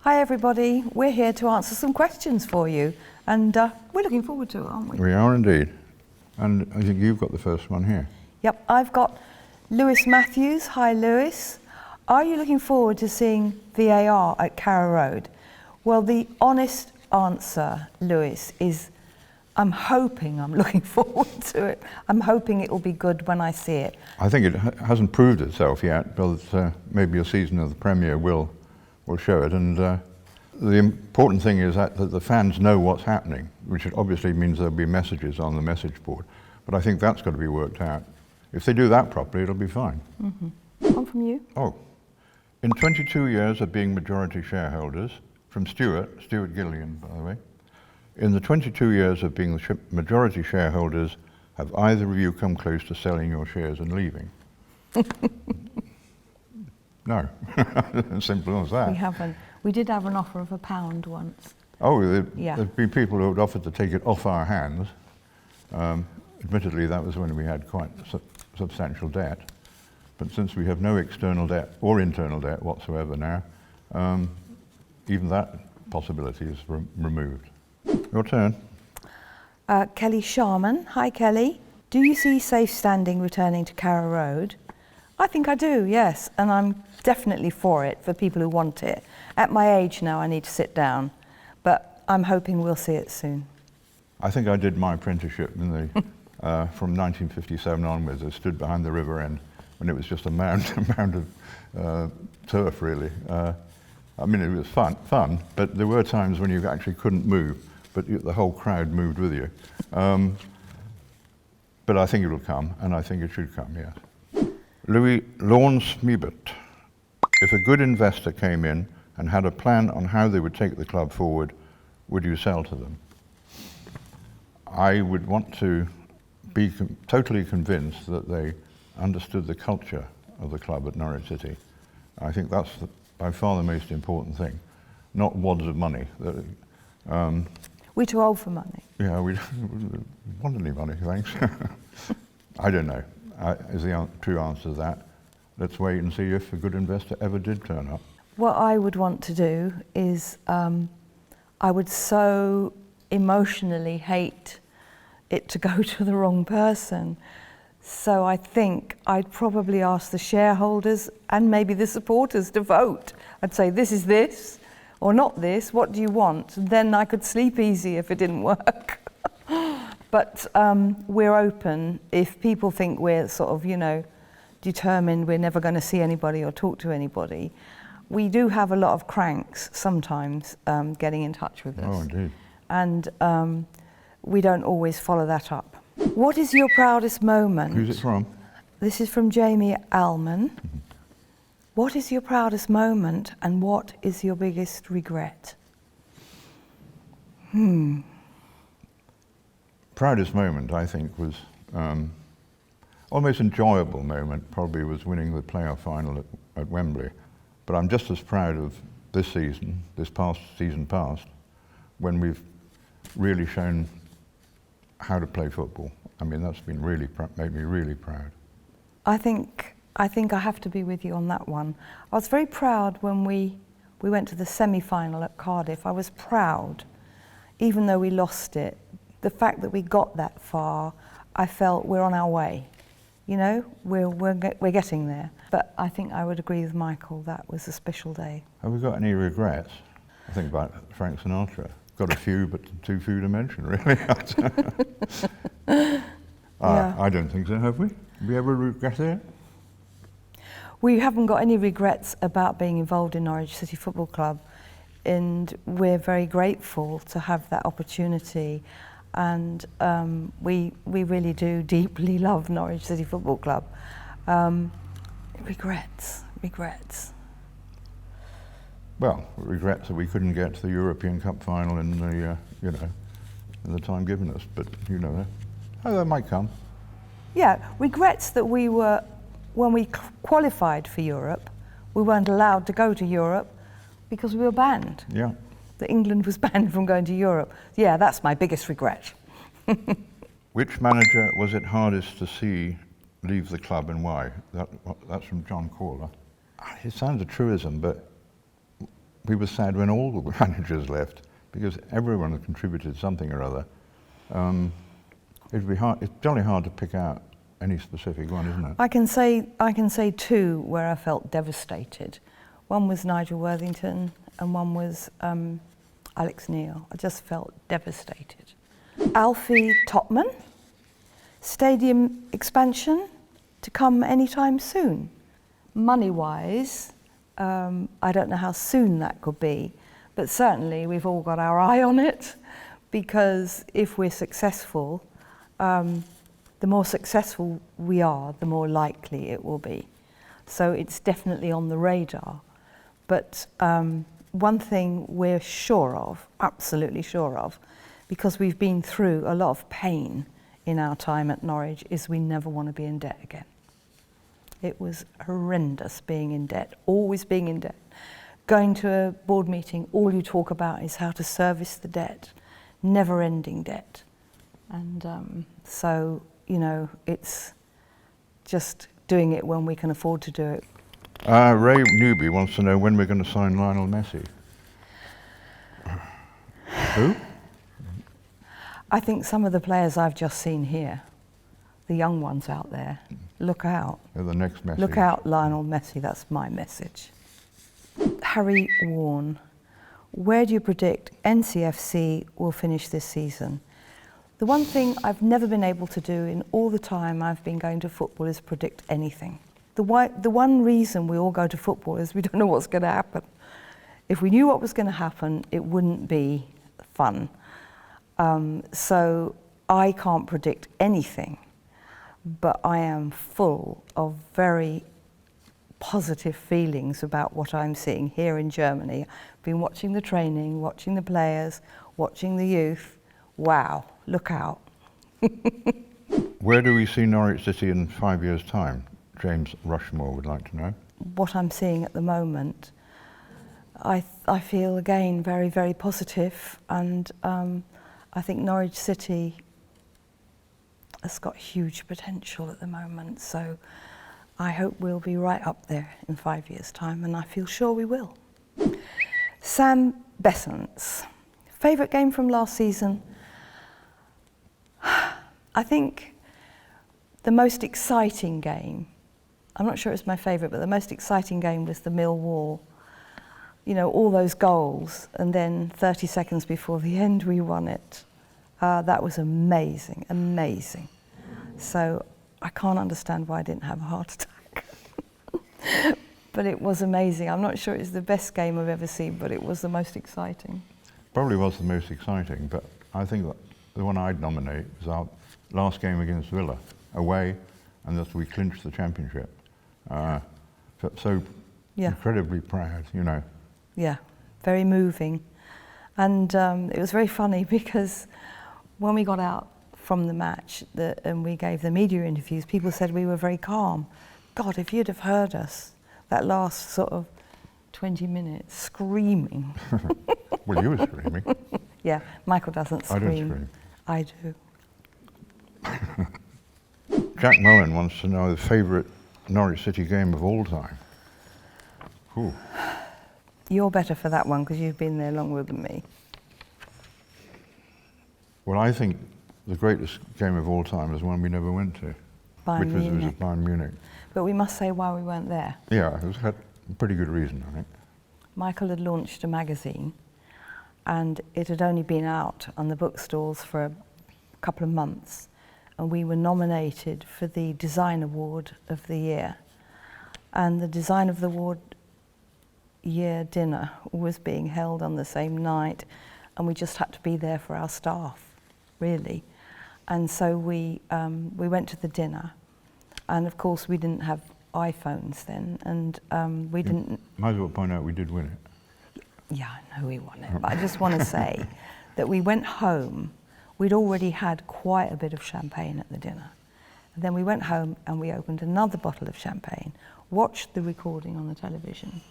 Hi everybody, we're here to answer some questions for you and we're looking forward to it, aren't we? We are indeed. And I think you've got the first one here. Yep, I've got Lewis Matthews. Hi Lewis. Are you looking forward to seeing VAR at Carrow Road? Well, the honest answer, Lewis, is I'm looking forward to it. I'm hoping it will be good when I see it. I think it hasn't proved itself yet, but maybe a season of the Premier will show it. And the important thing is that the fans know what's happening, which obviously means there'll be messages on the message board. But I think that's got to be worked out. If they do that properly, it'll be fine. Mm-hmm. One from you. Oh, in 22 years of being majority shareholders, from Stuart Gillian, by the way, in the 22 years of being the majority shareholders, have either of you come close to selling your shares and leaving? No, as simple as that. We haven't. We did have an offer of £1 once. Oh, Yeah. There've been people who had offered to take it off our hands. Admittedly, that was when we had quite substantial debt. But since we have no external debt or internal debt whatsoever now, even that possibility is removed. Your turn. Kelly Sharman. Hi Kelly. Do you see safe standing returning to Carrow Road? I think I do, yes, and I'm definitely for it, for people who want it. At my age now, I need to sit down, but I'm hoping we'll see it soon. I think I did my apprenticeship in the, from 1957 onwards. I stood behind the river end when it was just a mound of turf, really. I mean, it was fun, but there were times when you actually couldn't move, but the whole crowd moved with you. But I think it will come, and I think it should come, yes. Louis Lawn-Smebert. If a good investor came in and had a plan on how they would take the club forward, would you sell to them? I would want to be totally convinced that they understood the culture of the club at Norwich City. I think that's by far the most important thing, not wads of money. We're too old for money. Yeah, we don't want any money, thanks. I don't know, is the true answer to that. Let's wait and see if a good investor ever did turn up. What I would want to do is, I would so emotionally hate it to go to the wrong person. So I think I'd probably ask the shareholders and maybe the supporters to vote. I'd say, this is this, or not this, what do you want? And then I could sleep easy if it didn't work. But we're open. If people think we're sort of, determined we're never going to see anybody or talk to anybody, we do have a lot of cranks sometimes getting in touch with us. Oh, indeed. And we don't always follow that up. What is your proudest moment? Who's it from? This is from Jamie Allman. Mm-hmm. What is your proudest moment and what is your biggest regret? Proudest moment, I think, was almost enjoyable moment, probably was winning the playoff final at Wembley. But I'm just as proud of this season, season past, when we've really shown how to play football. I mean, that's been really made me really proud. I think I have to be with you on that one. I was very proud when we went to the semi-final at Cardiff. I was proud, even though we lost it. The fact that we got that far, I felt we're on our way. We're getting there. But I think I would agree with Michael, that was a special day. Have we got any regrets? I think about Frank Sinatra. Got a few, but too few to mention, really. Yeah. I don't think so, have we? Have we ever regretted it? We haven't got any regrets about being involved in Norwich City Football Club, and we're very grateful to have that opportunity. And we really do deeply love Norwich City Football Club. Regrets. Well, regrets that we couldn't get to the European Cup final in the in the time given us, but that might come. Yeah, regrets that when we qualified for Europe, we weren't allowed to go to Europe because we were banned. Yeah. That England was banned from going to Europe. Yeah, that's my biggest regret. Which manager was it hardest to see leave the club and why? That's from John Caller. It sounds a truism, but we were sad when all the managers left, because everyone had contributed something or other. It'd be hard. It's jolly hard to pick out any specific one, isn't it? I can say two where I felt devastated. One was Nigel Worthington, and one was Alex Neil. I just felt devastated. Alfred Topman Stadium expansion to come anytime soon. Money-wise, I don't know how soon that could be, but certainly we've all got our eye on it, because if we're successful, the more successful we are, the more likely it will be. So it's definitely on the radar. But one thing we're sure of, absolutely sure of, because we've been through a lot of pain in our time at Norwich, is we never want to be in debt again. It was horrendous being in debt, always being in debt. Going to a board meeting, all you talk about is how to service the debt, never-ending debt. And so, you know, it's just doing it when we can afford to do it. Ray Newby wants to know when we're going to sign Lionel Messi. Who? I think some of the players I've just seen here, the young ones out there, look out. They're the next Messi. Look out, Lionel Messi, that's my message. Harry Warren, where do you predict NCFC will finish this season? The one thing I've never been able to do in all the time I've been going to football is predict anything. The one reason we all go to football is we don't know what's going to happen. If we knew what was going to happen, it wouldn't be fun. So I can't predict anything, but I am full of very positive feelings about what I'm seeing here in Germany. I've been watching the training, watching the players, watching the youth. Wow, look out. Where do we see Norwich City in 5 years' time? James Rushmore would like to know. What I'm seeing at the moment, I feel again very, very positive, and I think Norwich City has got huge potential at the moment, so I hope we'll be right up there in 5 years' time, and I feel sure we will. Sam Bessants, favourite game from last season? I think the most exciting game, I'm not sure it's my favourite, but the most exciting game was the Millwall. You know, all those goals, and then 30 seconds before the end we won it. That was amazing, amazing. So I can't understand why I didn't have a heart attack. But it was amazing. I'm not sure it's the best game I've ever seen, but it was the most exciting. Probably was the most exciting, but I think that the one I'd nominate was our last game against Villa, away, and thus we clinched the championship. So Yeah. incredibly proud, you know. Yeah, very moving. And it was very funny because when we got out from the match and we gave the media interviews, people said we were very calm. God, if you'd have heard us that last sort of 20 minutes screaming. Well, you were screaming. Yeah, Michael doesn't scream. I don't scream. I do. Jack Mullen wants to know the favourite Norwich City game of all time. Ooh. You're better for that one because you've been there longer than me. Well, I think the greatest game of all time is one we never went to, Bayern which was Munich. Bayern Munich. But we must say why we weren't there. Yeah, it had a pretty good reason, I think. Michael had launched a magazine and it had only been out on the bookstores for a couple of months, and we were nominated for the Design Award of the Year. And the Design of the Award Year dinner was being held on the same night, and we just had to be there for our staff, really. And so we went to the dinner, and of course we didn't have iPhones then, and we didn't... Might as well point out we did win it. Yeah, I know we won it, but I just want to say that we went home. We'd already had quite a bit of champagne at the dinner. And then we went home and we opened another bottle of champagne, watched the recording on the television,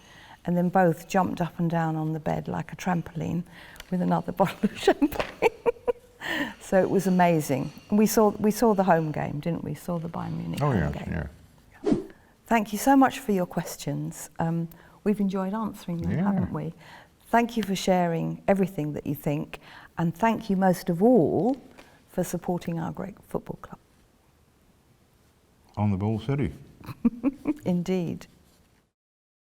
and then both jumped up and down on the bed like a trampoline with another bottle of champagne. So it was amazing. And we saw the home game, didn't we? Saw the Bayern Munich home game. Yeah. Thank you so much for your questions. We've enjoyed answering them, haven't we? Thank you for sharing everything that you think, and thank you most of all for supporting our great football club. On the ball city. Indeed.